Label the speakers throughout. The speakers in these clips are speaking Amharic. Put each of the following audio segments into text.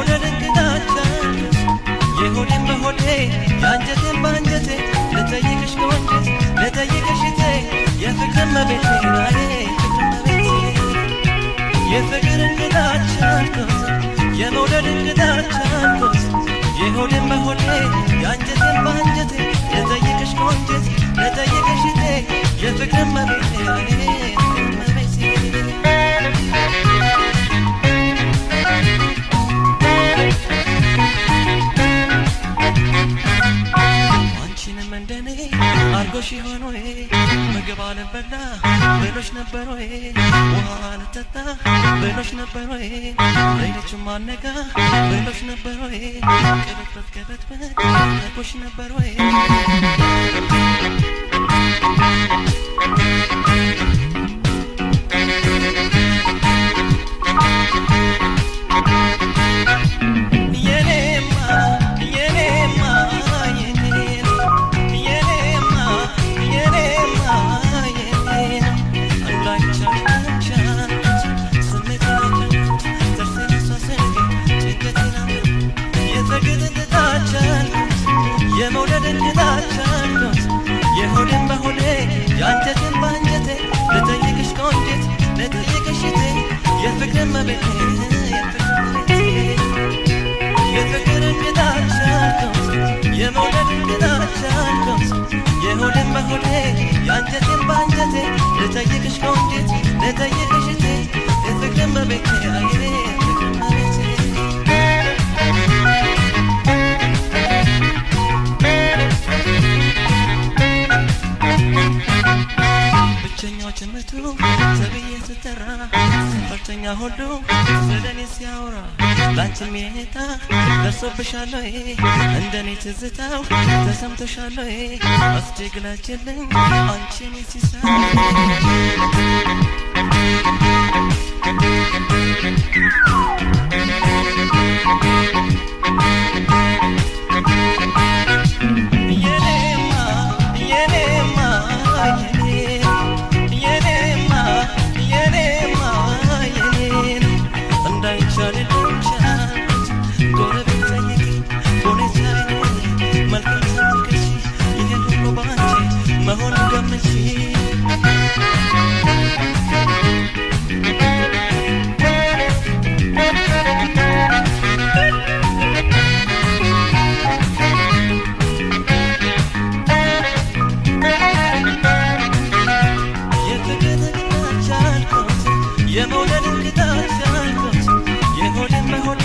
Speaker 1: የመውደድ እንግዳችን የሆዴን በሆዴ ያንጀቴን ባንጀቴ ልጠይቅሽ ከወንጀት ልጠይቅሽ እቴ የፍቅር መቤቴ ናዬ የፍቅር እንግዳችን የመውደድ እንግዳችን የሆዴን በሆዴ ያንጀቴን ባንጀቴ ልጠይቅሽ ከወንጀት ልጠይቅሽ እቴ የፍቅር መቤቴ ናዬ እንደኔ አርጎሽ ሆኖ ምግብ አልበላ ብሎሽ ነበር ወይ ውሃ አልጠጣ ብሎሽ ነበር ወይ ሌሊቱን ማነጋ ብሎሽ ነበር ወይ ቅብጥበት አርጎሽ ነበር ወይ የመውደድ እንግዳችን የሆዴን በሆዴ ያንጀቴን ባንጀቴ ልጠይቅሽ ከወንጀት ልጠይቅሽ እቴ የፍቅር መቤቴ የፍቅር እንግዳችን የመውደድ እንግዳችን የሆዴን በሆዴ ያንጀቴን ባንጀቴ ልጠይቅሽ ከወንጀት ልጠይቅሽ እቴ የፍቅር መቤቴ ብቸኛው ጭምቱ ተብዬ ስተራ ሰፈርተኛ ሁሉ ስለኔ ሲያወራ ላንቺም የኔታ ደርሶብሻለሁ እንደኔ ትዝታው ተሰምቶሻለሁ እስቲ ግለጪልኝ አንቺን ሲሳይ የመውደድ እንግዳችን የሆዴን በሆዴ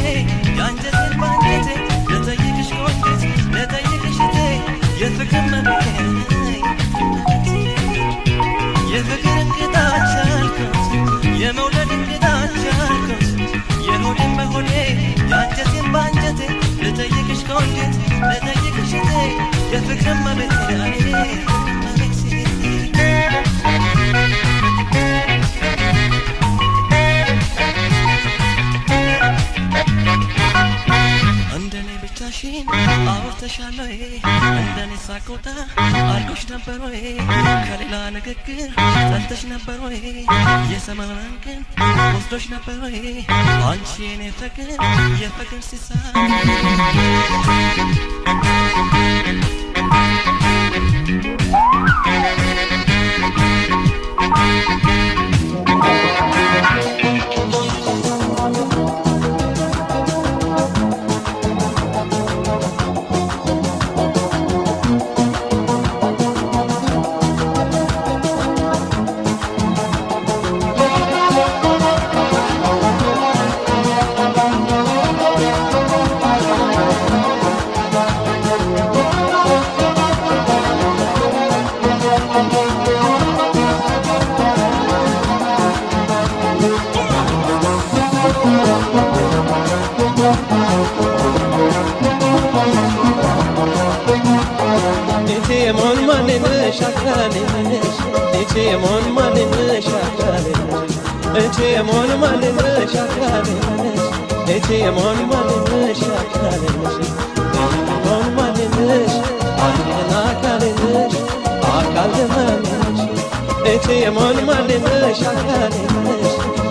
Speaker 1: ያንጀቴን ባንጀቴ ልጠይቅሽ ከወንጀት ልጠይቅሽ እቴ የፍቅር መቤቴ የፍቅር እንግዳችን የመውደድ እንግዳችን የሆዴን በሆዴ ያንጀቴን ባንጀቴ ልጠይቅሽ ከወንጀት ልጠይቅሽ እቴ የፍቅር መቤቴ እንደኔ ብቻሽን አውርተሻለሁ እንደኔ ሳቆጣ አልኩሽ ነበር ወይ ከሌላ ንግግር ጠልተሽ ነበር ወይ የሰማን ቀን ወስዶሽ ነበር ወይ አንቺ የኔ ፍቅር የፍቅር ሲሳይ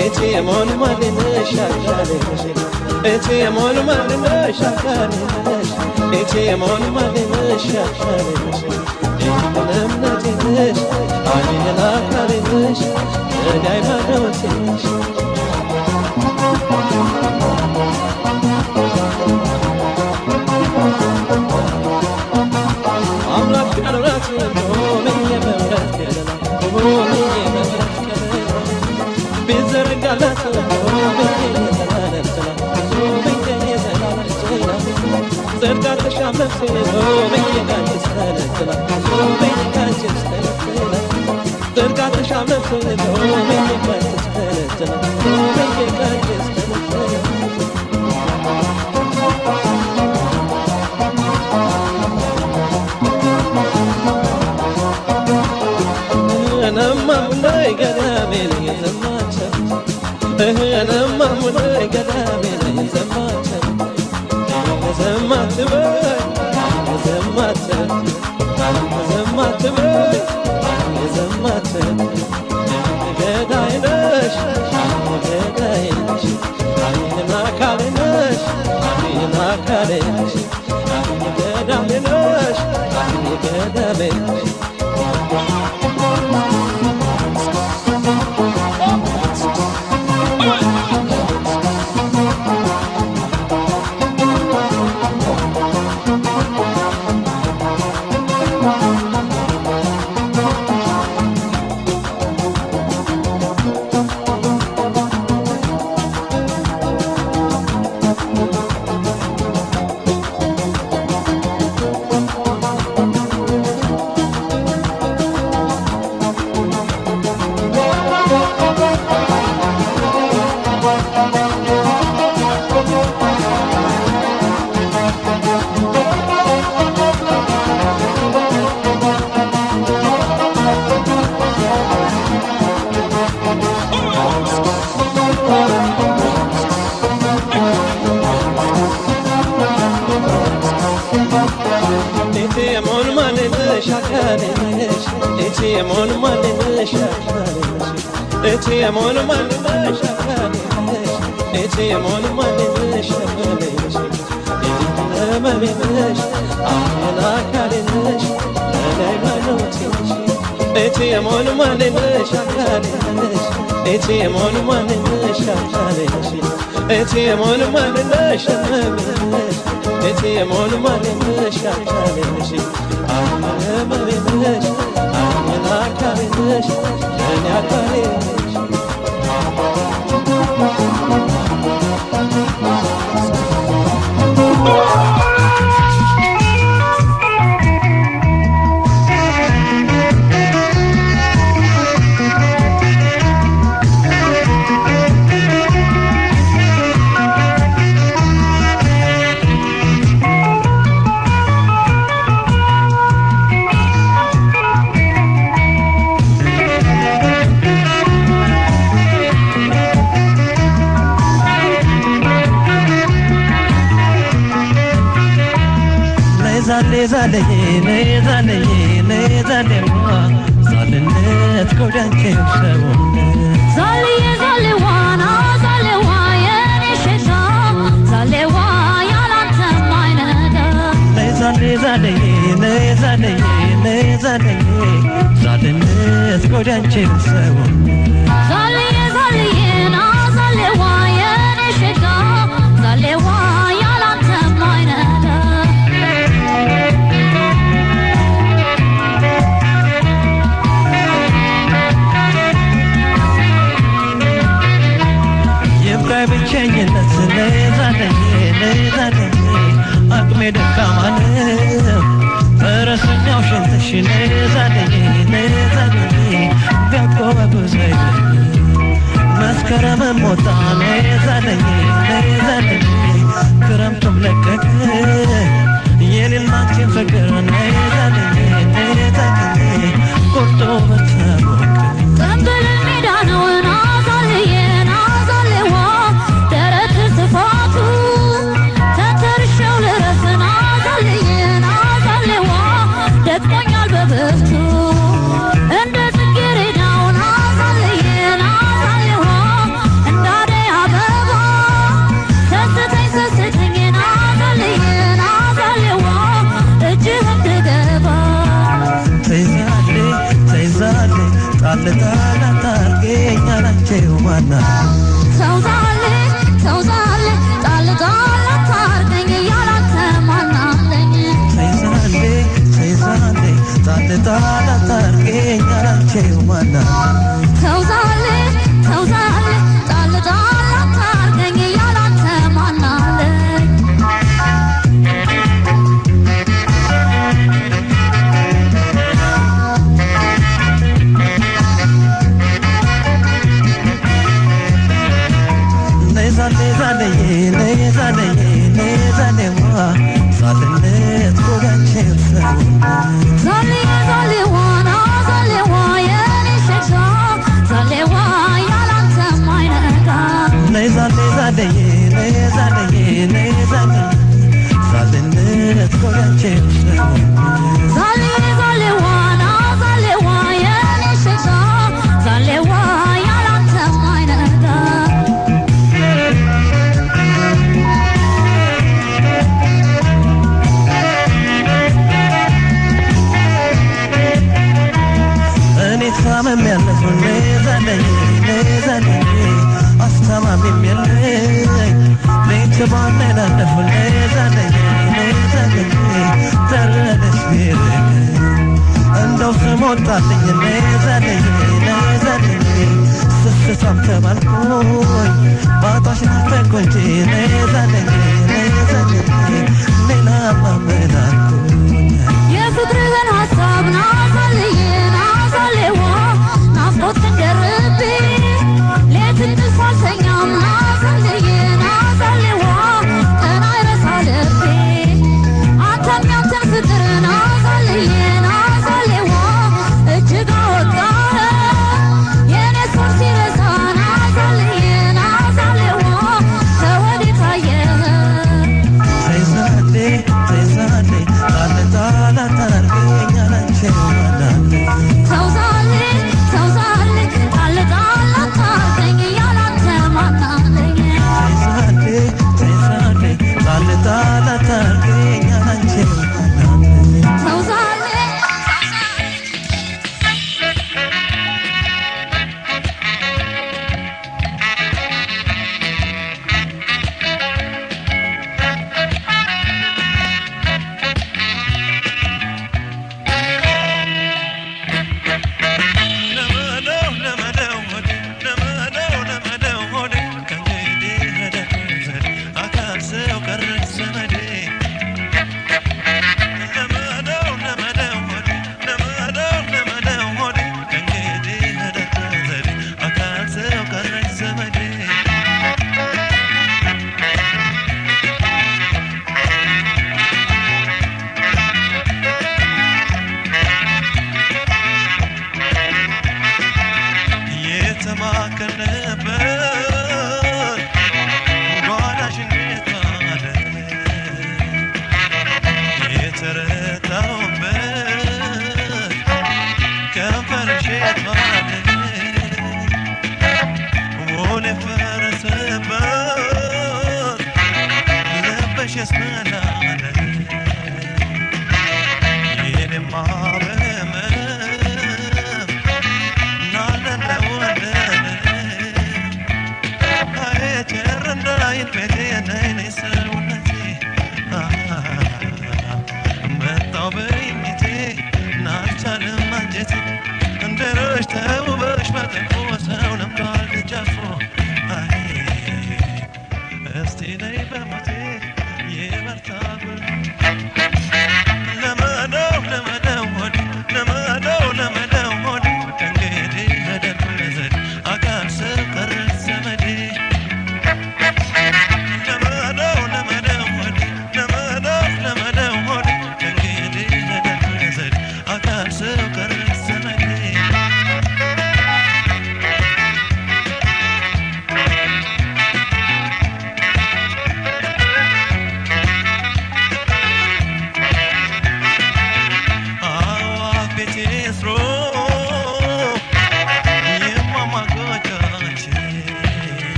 Speaker 1: اتي مون مالنا شاكالش اتي مون مالنا شاكالش اتي مون مالنا شاكالش لمنا تنش علينا كالش دايما نوتش أمرك كالرات ومية مورات كاللا ومية مورات كاللا بزرق على ومية زلالة ومية زلالة زرقات الشعب ومية كانت سلالة ومية كانت سلالة زرقات الشعب ومية كانت سلالة ومية كانت سلالة أنا ممنوع قدامي زماتة أنا ممنوع قدامي زماتة زماتة زماتة زماتة زماتة قداينش قداينش ما كارنش ما كارنش قداينش قداينش اتي مون مالنا شاكالش اتي مون مالنا شاكالش اتي مون مالنا شاكالش ما بينش انا كالش لا لا نوتش اتي مون مالنا شاكالش اتي مون مالنا شاكالش اتي مون مالنا شاكالش اتي مون مالنا شاكالش ما بينش أنا كارنش أنا كارنش زالي زالي زالي زالي زالنت كودان كيشون
Speaker 2: زالي زالي وانا زالي وايا نشتا زالي وايا لا تمايندا
Speaker 1: زالي زالي زالي زالي زالنت كودان كيشون
Speaker 2: زالي زالي نا زالي وايا نشتا زالي وايا لا تمايندا
Speaker 1: ብቸኝነት ነዛለኝ ነዛለኝ አቅሜ ደካማ ነው ፈረሰኛው ሽንትሽ ነዛለኝ ነዛለኝ ቢያቆበብዝ አይለኝ መስከረም ሞታ ነዛለኝ ነዛለኝ ክረምቱም ለቀቀ የሌላችን ፍቅር ነዛለኝ ነዛለኝ ቆርጦ በታወቀ
Speaker 2: ቀንበል ሜዳ ነው ናዛልዬ ናዛልዋ ደረት ስፋቱ ተተርሸው ልረስ ናዛልዬ ናዛልዋ ደቅሞኛል በብርቱ እንደ ጽጌረዳው ናዛልዬ ናዛልዋ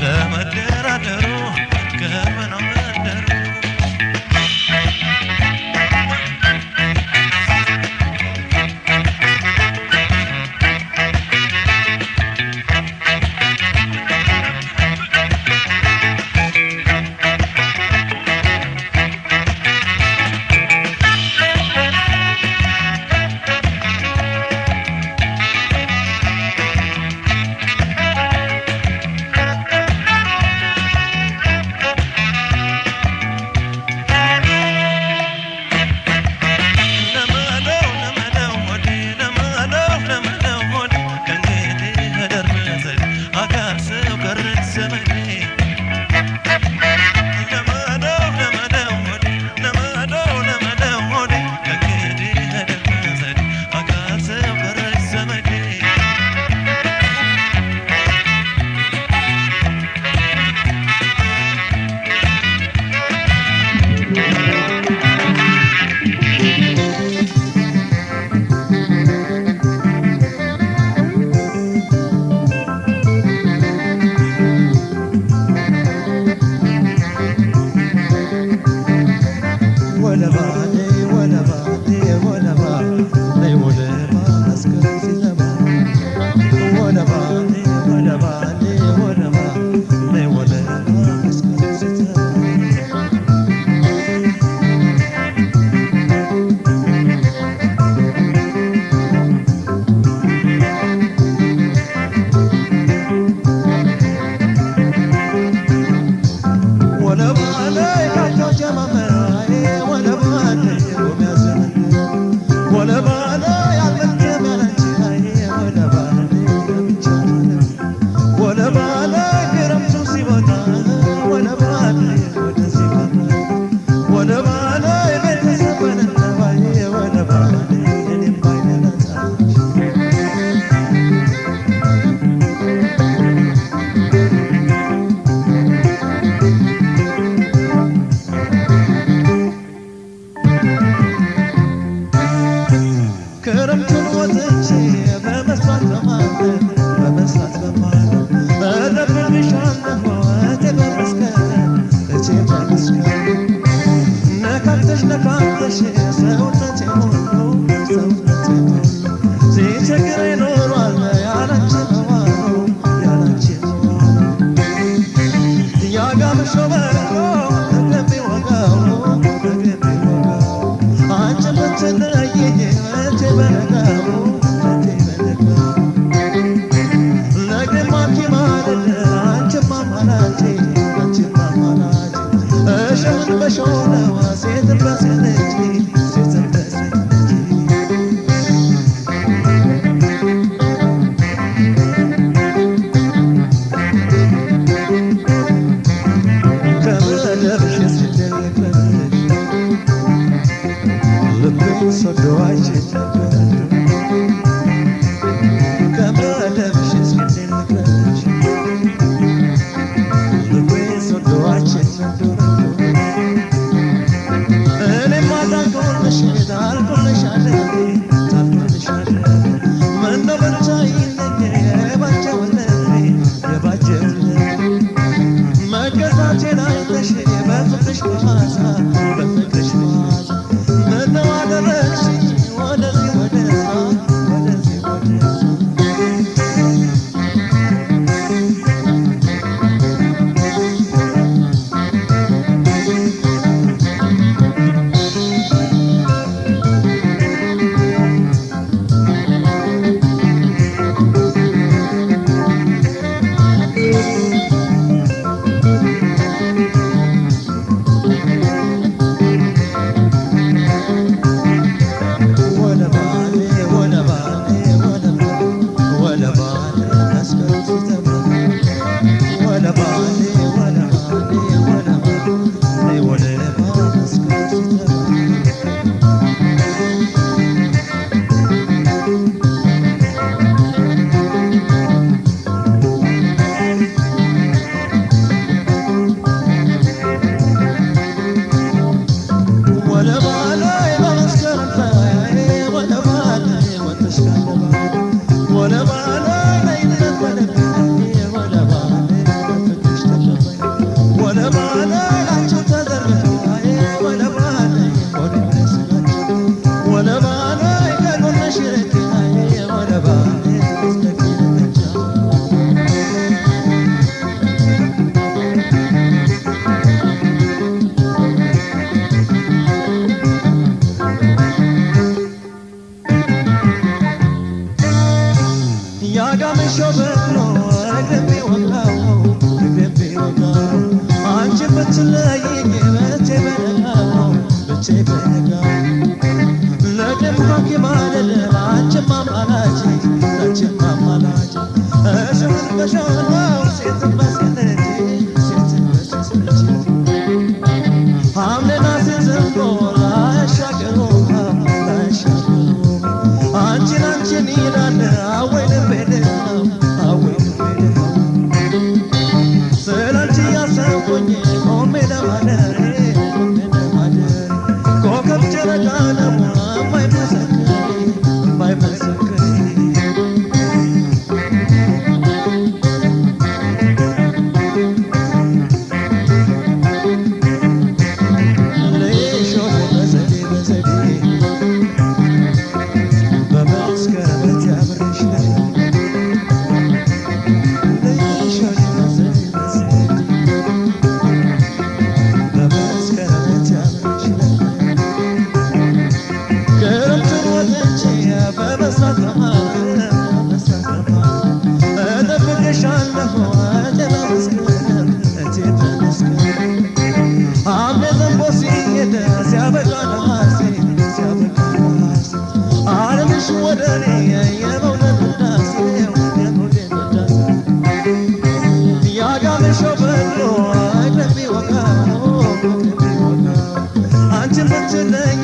Speaker 1: ለመደራደሩ ከመናመደሩ ሲሄድ ሲያበቃ ነሐሴ ሲያበቃ ነሐሴ ዓለምሽ ወደ እኔ የመውደድ ውዳሴው የመውደድ ውዳሴ ያጋመሸው በድሮ እግሬ ቢወጋው እግሬ ቢወጋው አንቺን ብትለኝ